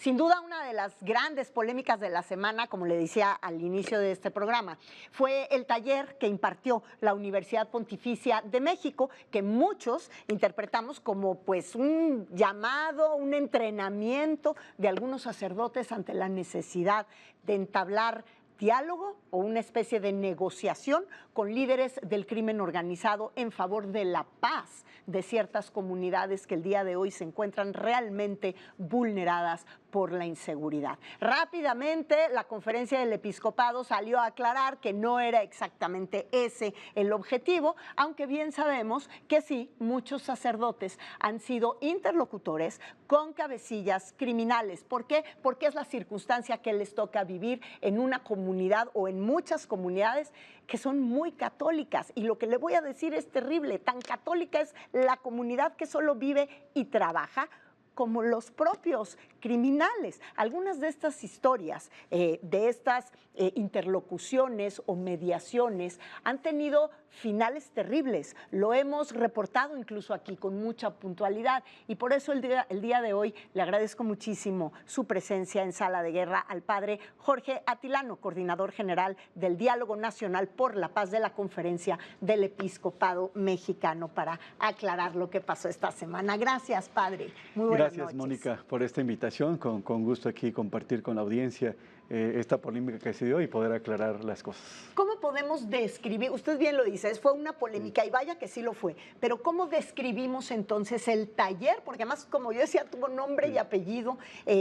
Sin duda, una de las grandes polémicas de la semana, como le decía al inicio de este programa, fue el taller que impartió la Universidad Pontificia de México, que muchos interpretamos como pues un llamado, un entrenamiento de algunos sacerdotes ante la necesidad de entablar diálogo o una especie de negociación con líderes del crimen organizado en favor de la paz de ciertas comunidades que el día de hoy se encuentran realmente vulneradas por la inseguridad. Rápidamente, la Conferencia del Episcopado salió a aclarar que no era exactamente ese el objetivo, aunque bien sabemos que sí, muchos sacerdotes han sido interlocutores con cabecillas criminales. ¿Por qué? Porque es la circunstancia que les toca vivir en una comunidad o en muchas comunidades que son muy católicas. Y lo que le voy a decir es terrible, tan católica es la comunidad que solo vive y trabaja como los propios criminales. Algunas de estas historias, de estas interlocuciones o mediaciones han tenido finales terribles. Lo hemos reportado incluso aquí con mucha puntualidad y por eso el día de hoy le agradezco muchísimo su presencia en Sala de Guerra al padre Jorge Atilano, coordinador general del Diálogo Nacional por la Paz de la Conferencia del Episcopado Mexicano, para aclarar lo que pasó esta semana. Gracias, padre. Muy buenas Gracias, noches. Mónica, por esta invitación. Con gusto aquí compartir con la audiencia esta polémica que se dio y poder aclarar las cosas. ¿Cómo podemos describir, usted bien lo dice, fue una polémica y vaya que sí lo fue, pero cómo describimos entonces el taller? Porque además, como yo decía, tuvo nombre y apellido,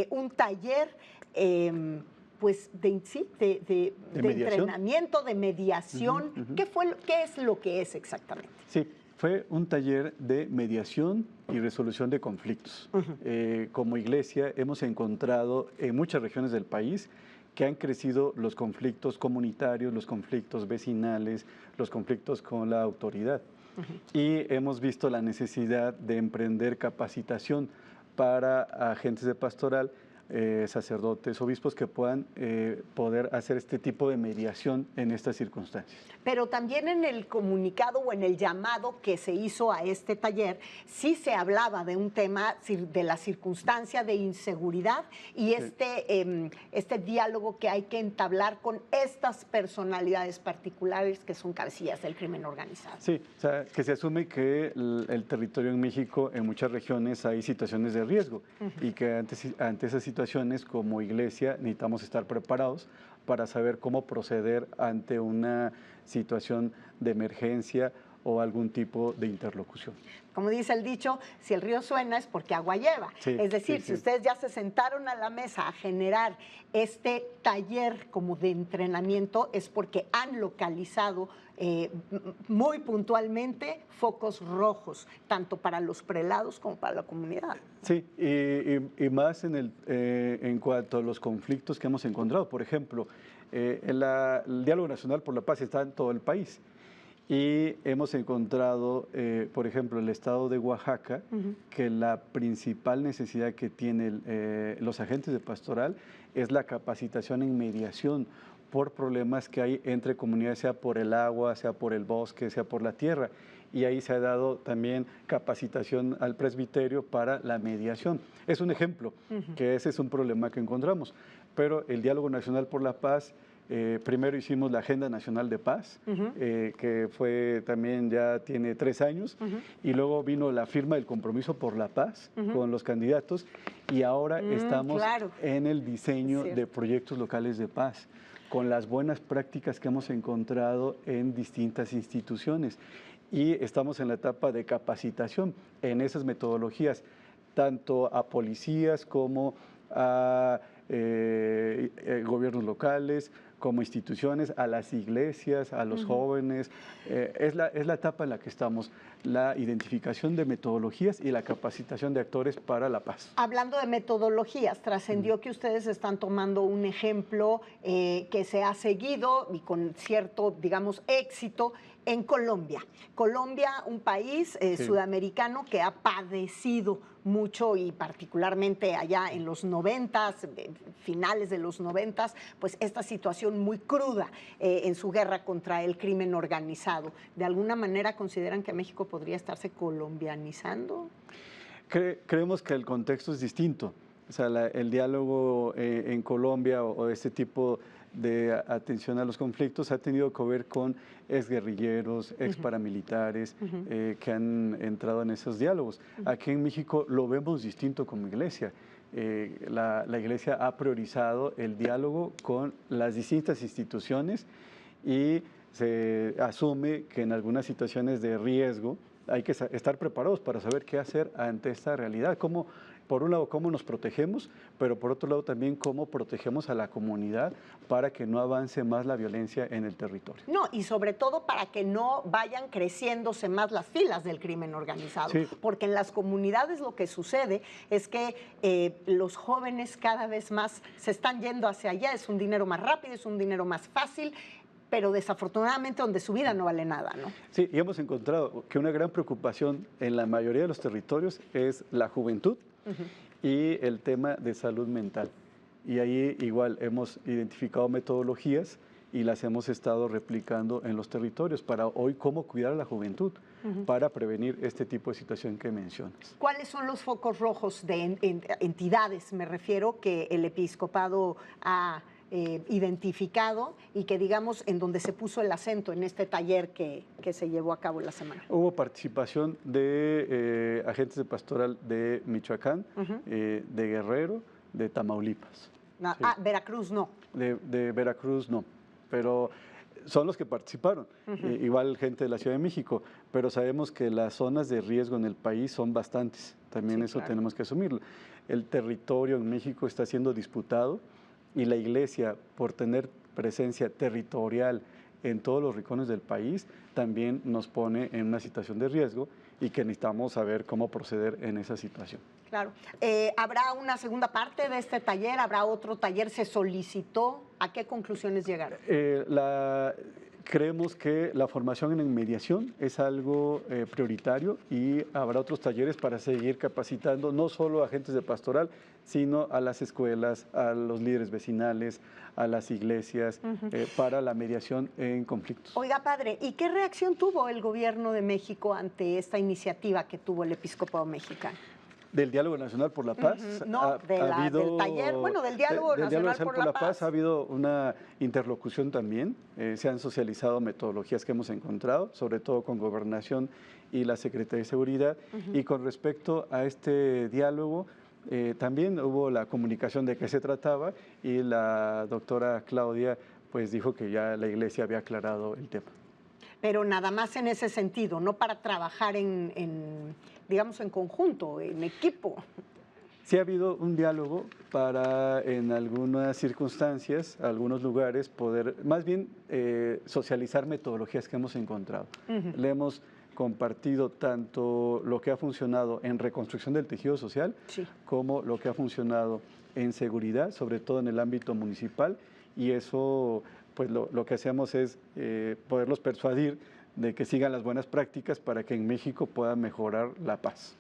un taller pues de entrenamiento, de mediación. ¿Qué es lo que es exactamente? Sí. Fue un taller de mediación y resolución de conflictos. Como iglesia hemos encontrado en muchas regiones del país que han crecido los conflictos comunitarios, los conflictos vecinales, los conflictos con la autoridad. Y hemos visto la necesidad de emprender capacitación para agentes de pastoral, sacerdotes, obispos que puedan poder hacer este tipo de mediación en estas circunstancias. Pero también en el comunicado o en el llamado que se hizo a este taller, sí se hablaba de un tema de la circunstancia de inseguridad y este diálogo que hay que entablar con estas personalidades particulares que son cabecillas del crimen organizado. Sí, o sea, que se asume que el territorio en México, en muchas regiones hay situaciones de riesgo y que ante esas situaciones como iglesia necesitamos estar preparados para saber cómo proceder ante una situación de emergencia o algún tipo de interlocución. Como dice el dicho, si el río suena es porque agua lleva. Sí, es decir, si ustedes ya se sentaron a la mesa a generar este taller como de entrenamiento, es porque han localizado muy puntualmente focos rojos, tanto para los prelados como para la comunidad. Sí, y más en cuanto a los conflictos que hemos encontrado. Por ejemplo, el Diálogo Nacional por la Paz está en todo el país. Y hemos encontrado, por ejemplo, el estado de Oaxaca, que la principal necesidad que tienen los agentes de pastoral es la capacitación en mediación por problemas que hay entre comunidades, sea por el agua, sea por el bosque, sea por la tierra. Y ahí se ha dado también capacitación al presbiterio para la mediación. Es un ejemplo, que ese es un problema que encontramos. Pero el Diálogo Nacional por la Paz, primero hicimos la Agenda Nacional de Paz, que fue también ya tiene 3 años, y luego vino la firma del Compromiso por la Paz con los candidatos, y ahora estamos en el diseño de proyectos locales de paz, con las buenas prácticas que hemos encontrado en distintas instituciones. Y estamos en la etapa de capacitación en esas metodologías, tanto a policías como a gobiernos locales, como instituciones, a las iglesias, a los jóvenes. Es la etapa en la que estamos, la identificación de metodologías y la capacitación de actores para la paz. Hablando de metodologías, trascendió que ustedes están tomando un ejemplo que se ha seguido y con cierto, digamos, éxito en Colombia. Colombia, un país sudamericano que ha padecido mucho y particularmente allá en los 90s, finales de los 90s, pues esta situación muy cruda en su guerra contra el crimen organizado. ¿De alguna manera consideran que México podría estarse colombianizando? Creemos que el contexto es distinto. O sea, el diálogo en Colombia o este tipo de atención a los conflictos ha tenido que ver con exguerrilleros, exparamilitares que han entrado en esos diálogos. Aquí en México lo vemos distinto como iglesia. La iglesia ha priorizado el diálogo con las distintas instituciones y se asume que en algunas situaciones de riesgo hay que estar preparados para saber qué hacer ante esta realidad. Cómo, por un lado, cómo nos protegemos, pero por otro lado también cómo protegemos a la comunidad para que no avance más la violencia en el territorio. No, y sobre todo para que no vayan creciéndose más las filas del crimen organizado, Sí. porque en las comunidades lo que sucede es que los jóvenes cada vez más se están yendo hacia allá, es un dinero más rápido, es un dinero más fácil, pero desafortunadamente donde su vida no vale nada, ¿no? Sí, y hemos encontrado que una gran preocupación en la mayoría de los territorios es la juventud y el tema de salud mental. Y ahí igual hemos identificado metodologías y las hemos estado replicando en los territorios para hoy cómo cuidar a la juventud para prevenir este tipo de situación que mencionas. ¿Cuáles son los focos rojos de entidades, me refiero, que el episcopado ha identificado y que, digamos, en donde se puso el acento en este taller que se llevó a cabo la semana? Hubo participación de agentes de pastoral de Michoacán, de Guerrero, de Tamaulipas. Sí. Veracruz no. De Veracruz no, pero son los que participaron, igual gente de la Ciudad de México, pero sabemos que las zonas de riesgo en el país son bastantes, también sí, eso claro. Tenemos que asumirlo. El territorio en México está siendo disputado y la Iglesia, por tener presencia territorial en todos los rincones del país, también nos pone en una situación de riesgo y que necesitamos saber cómo proceder en esa situación. Claro. ¿Habrá una segunda parte de este taller? ¿Habrá otro taller? ¿Se solicitó? ¿A qué conclusiones llegaron? Creemos que la formación en mediación es algo prioritario y habrá otros talleres para seguir capacitando no solo a agentes de pastoral, sino a las escuelas, a los líderes vecinales, a las iglesias, para la mediación en conflictos. Oiga, padre, ¿y qué reacción tuvo el gobierno de México ante esta iniciativa que tuvo el episcopado mexicano? Del Diálogo Nacional por la Paz. No, del taller, bueno, del Diálogo Nacional por la Paz. Ha habido una interlocución también, se han socializado metodologías que hemos encontrado, sobre todo con Gobernación y la Secretaría de Seguridad, y con respecto a este diálogo, también hubo la comunicación de qué se trataba y la doctora Claudia pues dijo que ya la Iglesia había aclarado el tema. Pero nada más en ese sentido, no para trabajar digamos, en conjunto, en equipo. Sí ha habido un diálogo para, en algunas circunstancias, algunos lugares, poder, más bien, socializar metodologías que hemos encontrado. Le hemos compartido tanto lo que ha funcionado en reconstrucción del tejido social, sí, como lo que ha funcionado en seguridad, sobre todo en el ámbito municipal, y eso, pues lo que hacemos es poderlos persuadir de que sigan las buenas prácticas para que en México pueda mejorar la paz.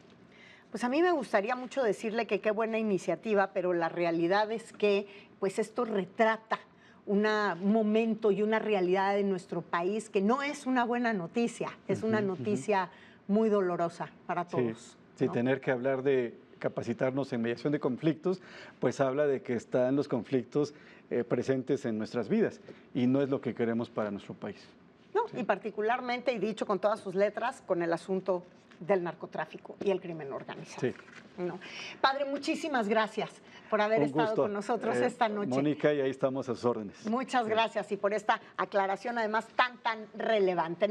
Pues a mí me gustaría mucho decirle que qué buena iniciativa, pero la realidad es que pues esto retrata un momento y una realidad de nuestro país que no es una buena noticia, es una noticia muy dolorosa para todos. Sí, ¿no? Tener que hablar de capacitarnos en mediación de conflictos, pues habla de que están los conflictos presentes en nuestras vidas y no es lo que queremos para nuestro país. No, sí. Y particularmente, y dicho con todas sus letras, con el asunto del narcotráfico y el crimen organizado. Sí. ¿No? Padre, muchísimas gracias por haber estado con nosotros esta noche. Mónica, y ahí estamos a sus órdenes. Muchas gracias y por esta aclaración además tan relevante.